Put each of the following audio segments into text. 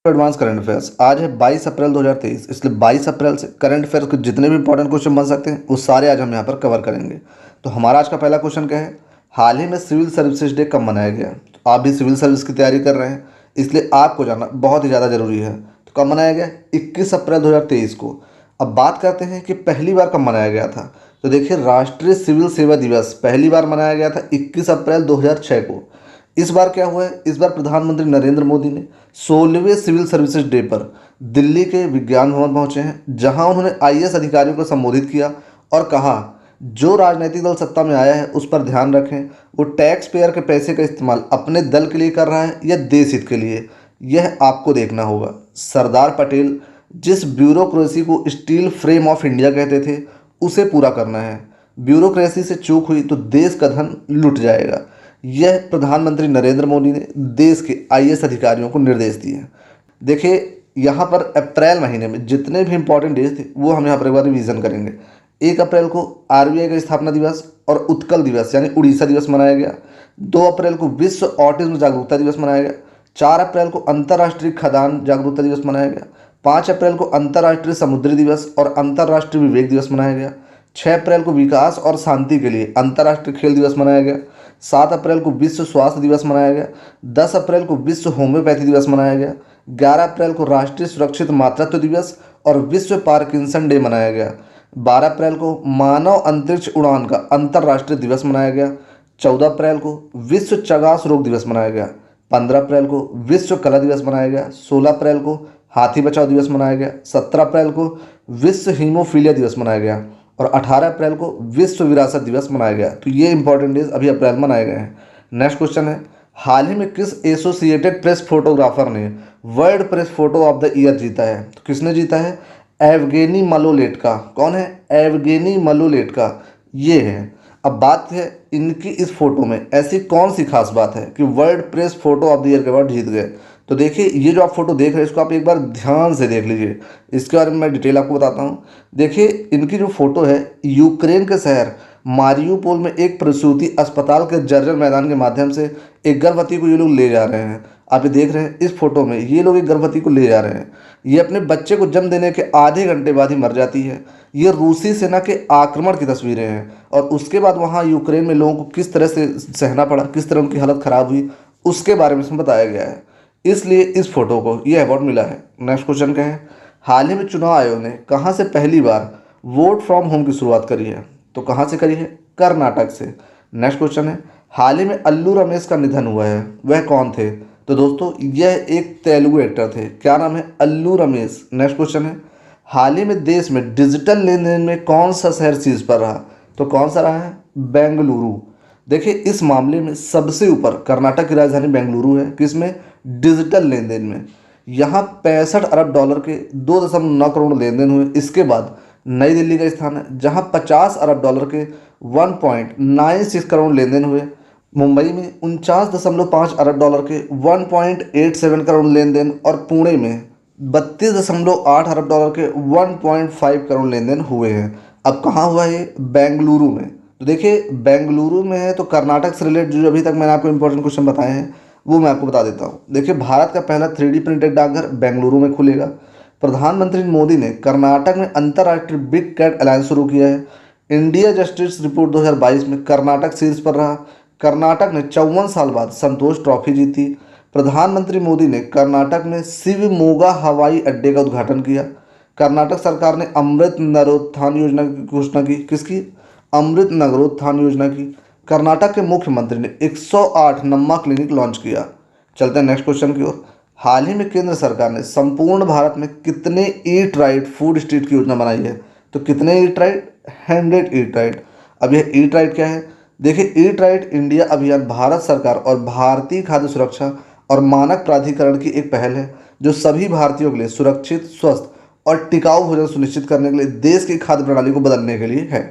Advance current affairs. आज है 22 अप्रैल 2023, इसलिए 22 अप्रैल से करंट अफेयर्स के जितने भी इंपॉर्टेंट क्वेश्चन बन सकते हैं वो सारे आज हम यहाँ पर कवर करेंगे। तो हमारा आज का पहला क्वेश्चन क्या है, हाल ही में सिविल सर्विसेज डे कब मनाया गया। तो आप भी सिविल सर्विस की तैयारी कर रहे हैं, इसलिए आपको जानना बहुत ही ज़्यादा ज़रूरी है। तो कब मनाया गया, 21 अप्रैल 2023 को। अब बात करते हैं कि पहली बार कब मनाया गया था। तो देखिए, राष्ट्रीय सिविल सेवा दिवस पहली बार मनाया गया था 21 अप्रैल 2006 को। इस बार क्या हुआ है, इस बार प्रधानमंत्री नरेंद्र मोदी ने 16वें सिविल सर्विसेज डे पर दिल्ली के विज्ञान भवन पहुंचे हैं, जहां उन्होंने आईएएस अधिकारियों को संबोधित किया और कहा जो राजनीतिक दल सत्ता में आया है उस पर ध्यान रखें, वो टैक्स पेयर के पैसे का इस्तेमाल अपने दल के लिए कर रहा है या देश हित के लिए, यह आपको देखना होगा। सरदार पटेल जिस ब्यूरोक्रेसी को स्टील फ्रेम ऑफ इंडिया कहते थे उसे पूरा करना है। ब्यूरोक्रेसी से चूक हुई तो देश का धन लुट जाएगा। यह प्रधानमंत्री नरेंद्र मोदी ने देश के आईएएस अधिकारियों को निर्देश दिए हैं। देखिए, यहाँ पर अप्रैल महीने में जितने भी इंपॉर्टेंट डेज थे वो हम यहाँ पर एक बार रिवीजन करेंगे। 1 अप्रैल को आरबीआई का स्थापना दिवस और उत्कल दिवस यानी उड़ीसा दिवस मनाया गया। 2 अप्रैल को विश्व ऑटिज्म जागरूकता दिवस मनाया गया। 4 अप्रैल को अंतर्राष्ट्रीय खदान जागरूकता दिवस मनाया गया। 5 अप्रैल को अंतर्राष्ट्रीय समुद्री दिवस और अंतर्राष्ट्रीय विवेक दिवस मनाया गया। 6 अप्रैल को विकास और शांति के लिए अंतर्राष्ट्रीय खेल दिवस मनाया गया। 7 अप्रैल को विश्व स्वास्थ्य दिवस मनाया गया। 10 अप्रैल को विश्व होम्योपैथी दिवस मनाया गया। 11 अप्रैल को राष्ट्रीय सुरक्षित मातृत्व दिवस और विश्व पार्किंसन डे मनाया गया। 12 अप्रैल को मानव अंतरिक्ष उड़ान का अंतर्राष्ट्रीय दिवस मनाया गया। 14 अप्रैल को विश्व चगास रोग दिवस मनाया गया। 15 अप्रैल को विश्व कला दिवस मनाया गया। 16 अप्रैल को हाथी बचाओ दिवस मनाया गया। 17 अप्रैल को विश्व हीमोफीलिया दिवस मनाया गया और 18 अप्रैल को विश्व विरासत दिवस मनाया गया। तो ये इंपॉर्टेंट डेज अभी अप्रैल में मनाए गए हैं। नेक्स्ट क्वेश्चन है, हाल ही में किस एसोसिएटेड प्रेस फोटोग्राफर ने world press photo of the year जीता है। तो किसने जीता है, एवगेनी मलोलेटका। कौन है, एवगेनी मलोलेटका ये है। अब बात है इनकी इस फोटो में ऐसी कौन सी खास बात है कि world press photo of the year के अवार्ड जीत गए। तो देखिए, ये जो आप फोटो देख रहे हैं इसको आप एक बार ध्यान से देख लीजिए, इसके बारे में मैं डिटेल आपको बताता हूँ। देखिए, इनकी जो फोटो है यूक्रेन के शहर मारियूपोल में एक प्रसूति अस्पताल के जर्जर मैदान के माध्यम से एक गर्भवती को ये लोग ले जा रहे हैं। आप ये देख रहे हैं इस फोटो में ये लोग एक गर्भवती को ले जा रहे हैं। ये अपने बच्चे को जन्म देने के आधे घंटे बाद ही मर जाती है। ये रूसी सेना के आक्रमण की तस्वीरें हैं और उसके बाद वहाँ यूक्रेन में लोगों को किस तरह से सहना पड़ा, किस तरह उनकी हालत ख़राब हुई, उसके बारे में इसमें बताया गया है। इसलिए इस फोटो को ये अवार्ड मिला है। नेक्स्ट क्वेश्चन क्या है, हाल ही में चुनाव आयोग ने कहाँ से पहली बार वोट फ्रॉम होम की शुरुआत करी है। तो कहाँ से करी है, कर्नाटक से। नेक्स्ट क्वेश्चन है, हाल ही में अल्लू रमेश का निधन हुआ है, वह कौन थे। तो दोस्तों, यह एक तेलुगु एक्टर थे, क्या नाम है, अल्लू रमेश। नेक्स्ट क्वेश्चन है, हाल ही में देश में डिजिटल लेन देन में कौन सा शहर शीर्ष पर रहा। तो कौन सा रहा है, बेंगलुरु। देखिए, इस मामले में सबसे ऊपर कर्नाटक की राजधानी बेंगलुरु है, किसमें, डिजिटल लेन देन में। यहाँ 65 अरब डॉलर के 2.9 करोड़ लेन देन हुए। इसके बाद नई दिल्ली का स्थान है जहाँ 50 अरब डॉलर के 1.96 करोड़ लेन देन हुए। मुंबई में 49.5 अरब डॉलर के 1.87 करोड़ लेन देन और पुणे में 32.8 अरब डॉलर के 1.5 करोड़ लेन देन हुए हैं। अब कहाँ हुआ है, बेंगलुरु में। तो देखिए, बेंगलुरु में है तो कर्नाटक से रिलेटेड जो अभी तक मैंने आपको इंपॉर्टेंट क्वेश्चन बताए हैं वो मैं आपको बता देता हूँ। देखिए, भारत का पहला 3D प्रिंटेड डाकघर बेंगलुरु में खुलेगा। प्रधानमंत्री मोदी ने कर्नाटक में अंतर्राष्ट्रीय बिग कैट अलायंस शुरू किया है। इंडिया जस्टिस रिपोर्ट 2022 में कर्नाटक शीर्ष पर रहा। कर्नाटक ने 54 साल बाद संतोष ट्रॉफी जीती। प्रधानमंत्री मोदी ने कर्नाटक में शिवमोगा हवाई अड्डे का उद्घाटन किया। कर्नाटक सरकार ने अमृत नगरोत्थान योजना की घोषणा की, किसकी, अमृत नगरोत्थान योजना की। कर्नाटक के मुख्यमंत्री ने 108 नम्मा क्लिनिक लॉन्च किया। चलते हैं नेक्स्ट क्वेश्चन की ओर। हाल ही में केंद्र सरकार ने संपूर्ण भारत में कितने ईट राइट फूड स्ट्रीट की योजना बनाई है। तो कितने ईट राइट, 100 ईट राइट। अब यह ईट राइट क्या है, देखिए, ईट राइट इंडिया अभियान भारत सरकार और भारतीय खाद्य सुरक्षा और मानक प्राधिकरण की एक पहल है जो सभी भारतीयों के लिए सुरक्षित, स्वस्थ और टिकाऊ भोजन सुनिश्चित करने के लिए देश की खाद्य प्रणाली को बदलने के लिए है।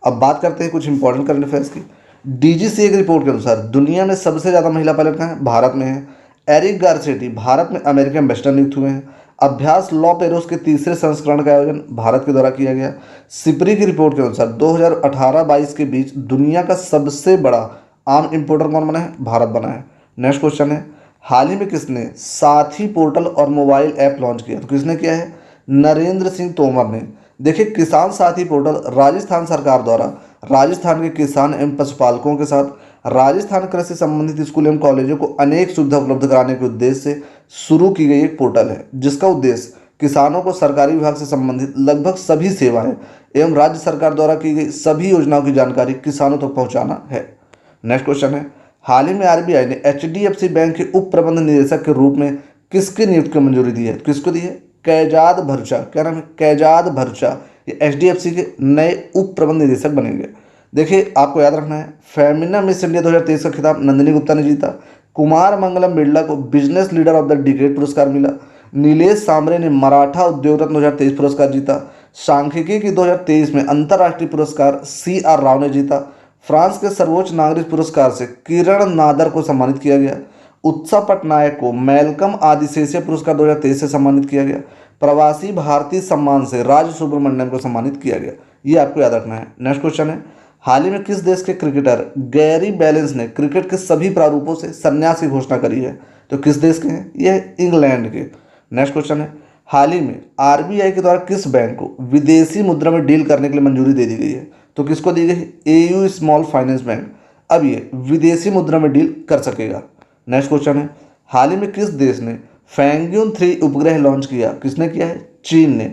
अब बात करते हैं कुछ इंपॉर्टेंट करंट अफेयर्स की। डीजीसीए की रिपोर्ट के अनुसार दुनिया में सबसे ज़्यादा महिला पायलट कहाँ है, भारत में है। एरिक गारसेटी भारत में अमेरिकन एम्बेसडर नियुक्त हुए हैं। अभ्यास लॉ पेरोस के तीसरे संस्करण का आयोजन भारत के द्वारा किया गया। सिपरी की रिपोर्ट के अनुसार 2018-22 के बीच दुनिया का सबसे बड़ा आम इंपोर्टर कौन बना है, भारत बना है। नेक्स्ट क्वेश्चन है, हाल ही में किसने साथी पोर्टल और मोबाइल ऐप लॉन्च किया? तो किसने किया है? नरेंद्र सिंह तोमर ने। देखिए, किसान साथी पोर्टल राजस्थान सरकार द्वारा राजस्थान के किसान एवं पशुपालकों के साथ राजस्थान कृषि संबंधित स्कूल एवं कॉलेजों को अनेक सुविधा उपलब्ध कराने के उद्देश्य से शुरू की गई एक पोर्टल है, जिसका उद्देश्य किसानों को सरकारी विभाग से संबंधित लगभग सभी सेवाएं एवं राज्य सरकार द्वारा की गई सभी योजनाओं की जानकारी किसानों तक पहुंचाना है। नेक्स्ट क्वेश्चन है, हाल ही में आरबीआई ने एचडीएफसी बैंक के उप प्रबंध निदेशक के रूप में किसकी नियुक्ति को मंजूरी दी है? किसको दी है? कैजाद भरूचा। क्या नाम है? कैजाद भरूचा। ये एचडीएफसी के नए उप प्रबंध निदेशक बनेंगे। देखिए, आपको याद रखना है, फेमिना मिस इंडिया 2023 का खिताब नंदिनी गुप्ता ने जीता। कुमार मंगलम बिरला को business leader of the decade पुरस्कार मिला। नीलेश सांबरे ने मराठा उद्योग रत्न 2023 पुरस्कार जीता। सांख्यिकी की 2023 में अंतर्राष्ट्रीय पुरस्कार CR राव ने जीता। फ्रांस के सर्वोच्च नागरिक पुरस्कार से किरण नादर को सम्मानित किया गया। उत्सव पटनायक को मेलकम आदिशेषिया पुरस्कार 2023 से सम्मानित किया गया। प्रवासी भारतीय सम्मान से राज सुब्रमण्यम को सम्मानित किया गया। ये आपको याद रखना है। नेक्स्ट क्वेश्चन है, हाल ही में किस देश के क्रिकेटर गैरी बैलेंस ने क्रिकेट के सभी प्रारूपों से संन्यास की घोषणा करी है? तो किस देश के हैं? ये इंग्लैंड के। नेक्स्ट क्वेश्चन है, हाल ही में आरबीआई के द्वारा किस बैंक को विदेशी मुद्रा में डील करने के लिए मंजूरी दे दी गई है? तो किसको दी गई? एयू स्मॉल फाइनेंस बैंक अब ये विदेशी मुद्रा में डील कर सकेगा। नेक्स्ट क्वेश्चन है, हाल ही में किस देश ने फैंग्यून 3 उपग्रह लॉन्च किया? किसने किया है? चीन ने।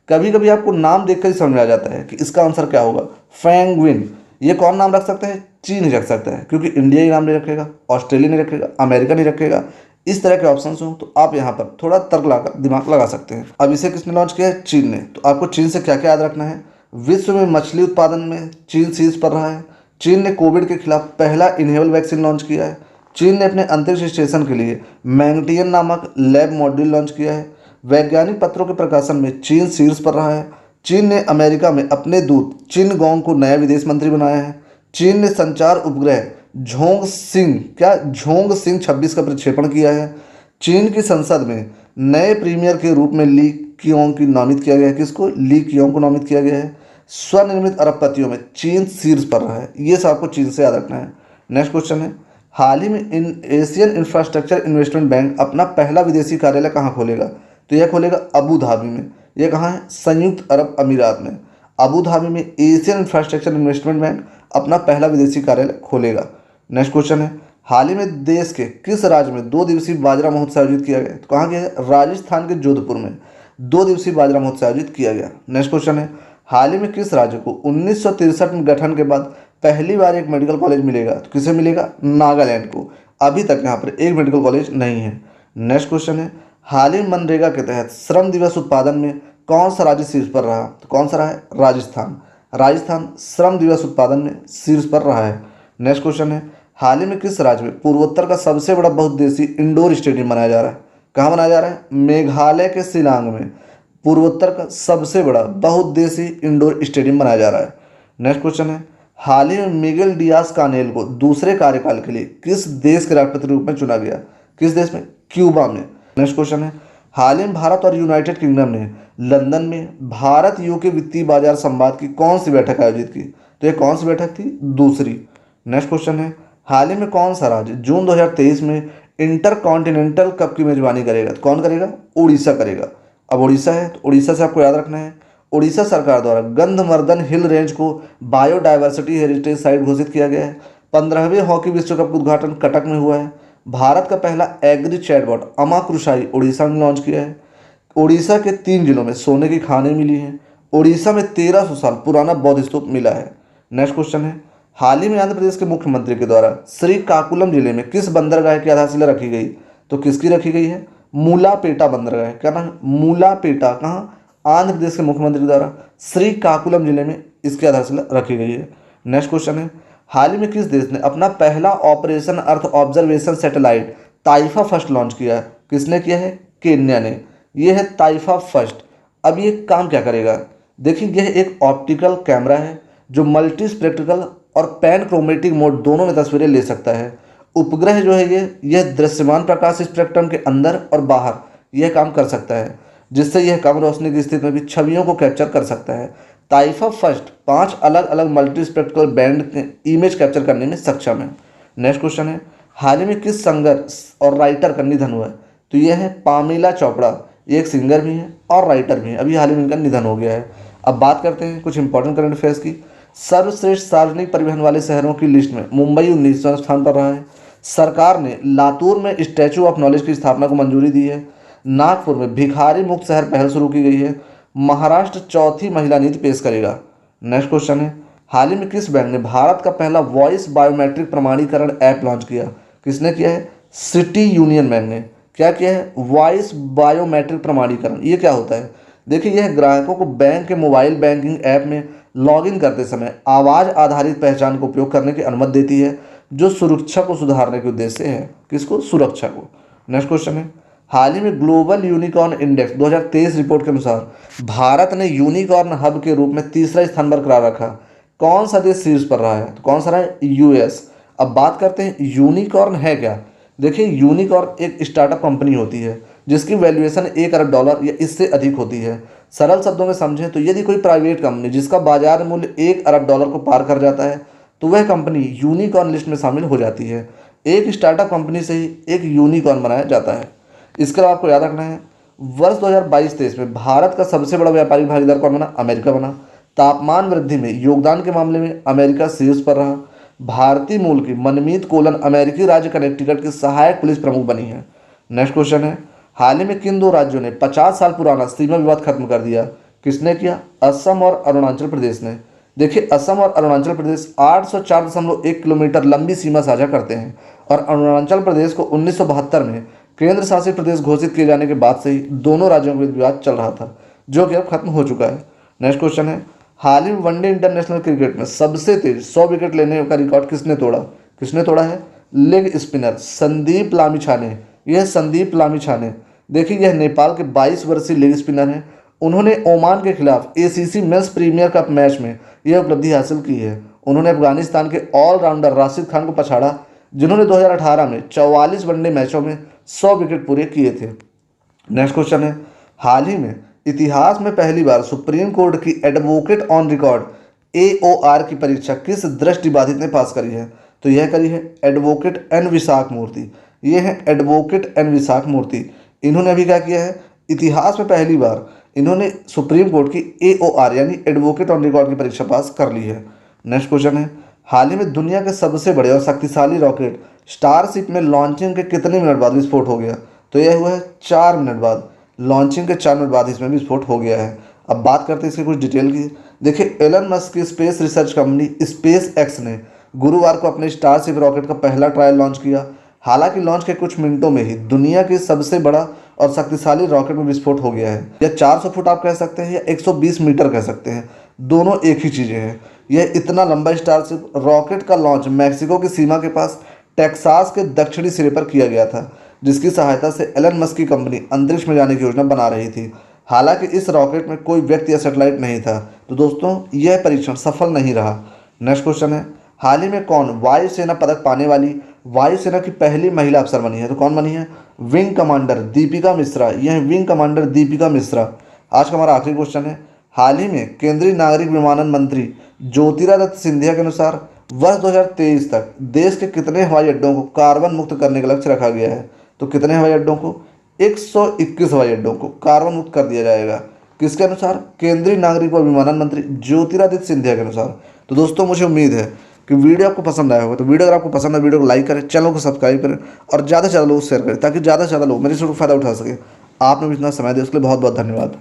कभी कभी आपको नाम देखकर ही समझ में आ जाता है कि इसका आंसर क्या होगा। फैंग्विन, ये कौन नाम रख सकता है? चीन ही रख सकता है, क्योंकि इंडिया ही नाम नहीं रखेगा, ऑस्ट्रेलिया नहीं रखेगा, अमेरिका नहीं रखेगा। इस तरह के ऑप्शंस हो तो आप यहाँ पर थोड़ा तर्क लगाकर दिमाग लगा सकते हैं। अब इसे किसने लॉन्च किया है? चीन ने। तो आपको चीन से क्या क्या याद रखना है? विश्व में मछली उत्पादन में चीन शीर्ष पर रहा है। चीन ने कोविड के खिलाफ पहला इनहेबल वैक्सीन लॉन्च किया है। चीन ने अपने अंतरिक्ष स्टेशन के लिए मैंगटियन नामक लैब मॉड्यूल लॉन्च किया है। वैज्ञानिक पत्रों के प्रकाशन में चीन शीर्ष पर रहा है। चीन ने अमेरिका में अपने दूत चिनगोंग को नया विदेश मंत्री बनाया है। चीन ने संचार उपग्रह झोंगसिंग 26 का प्रक्षेपण किया है। चीन की संसद में नए प्रीमियर के रूप में ली कियोंग की नामित किया गया है। किसको? ली कियोंग को नामित किया गया है। स्वनिर्मित अरबपतियों में चीन शीर्ष पर रहा है। ये सब आपको चीन से याद रखना है। नेक्स्ट क्वेश्चन है, हाल ही में एशियन इंफ्रास्ट्रक्चर इन्वेस्टमेंट बैंक अपना पहला विदेशी कार्यालय कहाँ खोलेगा? तो यह खोलेगा अबू धाबी में। यह कहाँ है? संयुक्त अरब अमीरात में। अबू धाबी में एशियन इंफ्रास्ट्रक्चर इन्वेस्टमेंट बैंक अपना पहला विदेशी कार्यालय खोलेगा। नेक्स्ट क्वेश्चन है, हाल ही में देश के किस राज्य में 2 दिवसीय बाजरा महोत्सव आयोजित किया गया? तो कहाँ किया गया? राजस्थान के जोधपुर में 2 दिवसीय बाजरा महोत्सव आयोजित किया गया। नेक्स्ट क्वेश्चन है, हाल ही में किस राज्य को 1963 में गठन के बाद पहली बार एक मेडिकल कॉलेज मिलेगा? तो किसे मिलेगा? नागालैंड को। अभी तक यहाँ पर एक मेडिकल कॉलेज नहीं है। नेक्स्ट क्वेश्चन है, हाल ही में मनरेगा के तहत श्रम दिवस उत्पादन में कौन सा राज्य शीर्ष पर रहा? तो कौन सा रहा है? राजस्थान। राजस्थान श्रम दिवस उत्पादन में शीर्ष पर रहा है। नेक्स्ट क्वेश्चन है, हाल ही में किस राज्य में पूर्वोत्तर का सबसे बड़ा बहुउद्देशीय इंडोर स्टेडियम बनाया जा रहा है? कहाँ बनाया जा रहा है? मेघालय के शिलांग में पूर्वोत्तर का सबसे बड़ा बहुउद्देशीय इंडोर स्टेडियम बनाया जा रहा है। नेक्स्ट क्वेश्चन है, हाल ही में मिगेल डियाज कानेल को दूसरे कार्यकाल के लिए किस देश के राष्ट्रपति रूप में चुना गया? किस देश में? क्यूबा में। नेक्स्ट क्वेश्चन है, हाल ही में भारत और यूनाइटेड किंगडम ने लंदन में भारत यूके वित्तीय बाजार संवाद की कौन सी बैठक आयोजित की? तो ये कौन सी बैठक थी? दूसरी। नेक्स्ट क्वेश्चन है, हाल ही में कौन सा राज्य जून 2023 में इंटरकॉन्टिनेंटल कप की मेजबानी करेगा? तो कौन करेगा? उड़ीसा करेगा। अब उड़ीसा है तो उड़ीसा से आपको याद रखना है, उड़ीसा सरकार द्वारा गंधमर्दन हिल रेंज को बायोडाइवर्सिटी हेरिटेज साइट घोषित किया गया है। 15वें हॉकी विश्व कप का उद्घाटन कटक में हुआ है। भारत का पहला एग्री चैटबॉट अमा कृषाई उड़ीसा में लॉन्च किया है। उड़ीसा के 3 जिलों में सोने की खानें मिली हैं। उड़ीसा में 1300 साल पुराना बौद्ध स्तूप मिला है। नेक्स्ट क्वेश्चन है, हाल ही में आंध्र प्रदेश के मुख्यमंत्री के द्वारा श्रीकाकुलम जिले में किस बंदरगाह की आधारशिला रखी गई? तो किसकी रखी गई है? मूलापेटा बंदरगाह। क्या नाम है? मूलापेटा। कहाँ? आंध्र प्रदेश के मुख्यमंत्री द्वारा श्रीकाकुलम जिले में इसकी आधारशिला रखी गई है। नेक्स्ट क्वेश्चन है, हाल ही में किस देश ने अपना पहला operation earth observation satellite Taifa first launch किया है? किसने किया है? केन्या ने। यह है ताइफा फर्स्ट। अब ये काम क्या करेगा? देखिए, यह एक ऑप्टिकल कैमरा है जो मल्टी स्पेक्ट्रल और पैन क्रोमेटिक मोड दोनों में तस्वीरें ले सकता है। उपग्रह जो है यह दृश्यमान प्रकाश स्पेक्ट्रम के अंदर और बाहर यह काम कर सकता है, जिससे यह कम रोशनी की स्थिति में भी छवियों को कैप्चर कर सकता है। ताइफा फर्स्ट 5 अलग अलग multi spectral band image capture करने में सक्षम है। नेक्स्ट क्वेश्चन है, हाल ही में किस सिंगर और राइटर का निधन हुआ है? तो यह है पामेला चोपड़ा। ये एक सिंगर भी है और राइटर भी है, अभी हाल ही में इनका निधन हो गया है। अब बात करते हैं कुछ इंपॉर्टेंट करंट अफेयर्स की। सर्वश्रेष्ठ सार्वजनिक परिवहन वाले शहरों की लिस्ट में मुंबई 19वें स्थान पर रहा है। सरकार ने लातूर में स्टैचू ऑफ नॉलेज की स्थापना को मंजूरी दी है। नागपुर में भिखारी मुक्त शहर पहल शुरू की गई है। महाराष्ट्र चौथी महिला नीति पेश करेगा। नेक्स्ट क्वेश्चन है, हाल ही में किस बैंक ने भारत का पहला वॉइस बायोमेट्रिक प्रमाणीकरण ऐप लॉन्च किया? किसने किया है? सिटी यूनियन बैंक ने। क्या किया है? वॉइस बायोमेट्रिक प्रमाणीकरण। ये क्या होता है? देखिए, यह ग्राहकों को बैंक के मोबाइल बैंकिंग ऐप में लॉगिन करते समय आवाज़ आधारित पहचान का उपयोग करने की अनुमति देती है, जो सुरक्षा को सुधारने के उद्देश्य से है। किसको? सुरक्षा को। नेक्स्ट क्वेश्चन है, हाल ही में ग्लोबल यूनिकॉर्न इंडेक्स 2023 रिपोर्ट के अनुसार भारत ने यूनिकॉर्न हब के रूप में तीसरा स्थान बरकरार रखा। कौन सा देश शीर्ष पर रहा है? तो कौन सा रहा है? यूएस। अब बात करते हैं यूनिकॉर्न है क्या। देखिए, यूनिकॉर्न एक स्टार्टअप कंपनी होती है जिसकी वैल्यूएशन $1 अरब या इससे अधिक होती है। सरल शब्दों में समझें तो यदि कोई प्राइवेट कंपनी जिसका बाजार मूल्य $1 अरब को पार कर जाता है तो वह कंपनी यूनिकॉर्न लिस्ट में शामिल हो जाती है। एक स्टार्टअप कंपनी से ही एक यूनिकॉर्न बनाया जाता है। इसके अलावा आपको याद रखना है, वर्ष 2022-23 में भारत का सबसे बड़ा व्यापारिक भागीदार कौन बना? अमेरिका बना। तापमान वृद्धि में योगदान के मामले में अमेरिका शीर्ष पर रहा। भारतीय मूल की मनमीत कोलन अमेरिकी राज्य कनेक्टिकट की सहायक पुलिस प्रमुख बनी है। नेक्स्ट क्वेश्चन है, हाल ही में किन दो राज्यों ने 50 साल पुराना सीमा विवाद खत्म कर दिया? किसने किया? असम और अरुणाचल प्रदेश ने। देखिए, असम और अरुणाचल प्रदेश 804.1 किलोमीटर लंबी सीमा साझा करते हैं और अरुणाचल प्रदेश को 1972 में केंद्र शासित प्रदेश घोषित किए जाने के बाद से ही दोनों राज्यों के बीच विवाद चल रहा था, जो कि अब खत्म हो चुका है। नेक्स्ट क्वेश्चन है, हाल ही में वनडे इंटरनेशनल क्रिकेट में सबसे तेज 100 विकेट लेने का रिकॉर्ड किसने तोड़ा? किसने तोड़ा है? Leg spinner Sandeep Lamichhane. यह संदीप लामिछाने, देखिए, यह नेपाल के 22 वर्षीय लेग स्पिनर हैं। उन्होंने ओमान के खिलाफ ACC men's premier cup match में यह उपलब्धि हासिल की है। उन्होंने अफगानिस्तान के ऑलराउंडर राशिद खान को पछाड़ा, जिन्होंने 2018 में 44 वनडे मैचों में 100 विकेट पूरे किए थे। नेक्स्ट क्वेश्चन है, हाल ही में इतिहास में पहली बार सुप्रीम कोर्ट की एडवोकेट ऑन रिकॉर्ड AOR की परीक्षा किस दृष्टिबाधित ने पास करी है? तो यह करी है एडवोकेट एन विशाख मूर्ति। ये है एडवोकेट एन विशाख मूर्ति। इन्होंने अभी क्या किया है? इतिहास में पहली बार इन्होंने सुप्रीम कोर्ट की AOR यानी एडवोकेट ऑन रिकॉर्ड की परीक्षा पास कर ली है। नेक्स्ट क्वेश्चन है, हाल ही में दुनिया के सबसे बड़े और शक्तिशाली रॉकेट स्टारशिप में लॉन्चिंग के कितने मिनट बाद विस्फोट हो गया? तो यह हुआ है 4 मिनट बाद। लॉन्चिंग के 4 मिनट बाद इसमें विस्फोट हो गया है। अब बात करते हैं इसकी कुछ डिटेल की। देखिए, एलन मस्क की space research company space x ने गुरुवार को अपने स्टारशिप रॉकेट का पहला ट्रायल लॉन्च किया। हालांकि लॉन्च के कुछ मिनटों में ही दुनिया के सबसे बड़ा और शक्तिशाली रॉकेट में विस्फोट हो गया है। यह 400 फुट आप कह सकते हैं या 120 मीटर कह सकते हैं, दोनों एक ही चीज़ें हैं। यह इतना लंबा स्टारशिप रॉकेट का लॉन्च मैक्सिको की सीमा के पास टेक्सास के दक्षिणी सिरे पर किया गया था, जिसकी सहायता से एलन मस्क की कंपनी अंतरिक्ष में जाने की योजना बना रही थी। हालांकि इस रॉकेट में कोई व्यक्ति या सैटेलाइट नहीं था। तो दोस्तों, यह परीक्षण सफल नहीं रहा। नेक्स्ट क्वेश्चन है, हाल ही में कौन वायुसेना पदक पाने वाली वायुसेना की पहली महिला अफसर बनी है? तो कौन बनी है? Wing commander Deepika Mishra. यह विंग कमांडर दीपिका मिश्रा। आज का हमारा आखिरी क्वेश्चन है, हाल ही में केंद्रीय नागरिक विमानन मंत्री ज्योतिरादित्य सिंधिया के अनुसार वर्ष 2023 तक देश के कितने हवाई अड्डों को कार्बन मुक्त करने का लक्ष्य रखा गया है? तो कितने हवाई अड्डों को? 121 हवाई अड्डों को कार्बन मुक्त कर दिया जाएगा। किसके अनुसार? केंद्रीय नागरिक व विमानन मंत्री ज्योतिरादित्य सिंधिया के अनुसार। तो दोस्तों, मुझे उम्मीद है कि वीडियो आपको पसंद आया होगा। तो वीडियो अगर आपको पसंद है, वीडियो को लाइक करें, चैनल को सब्सक्राइब करें और ज़्यादा से ज़्यादा लोग शेयर करें, ताकि ज़्यादा से ज़्यादा लोग मेरे शो का फ़ायदा उठा सकें। आपने भी इतना समय दिया उसके लिए बहुत बहुत धन्यवाद।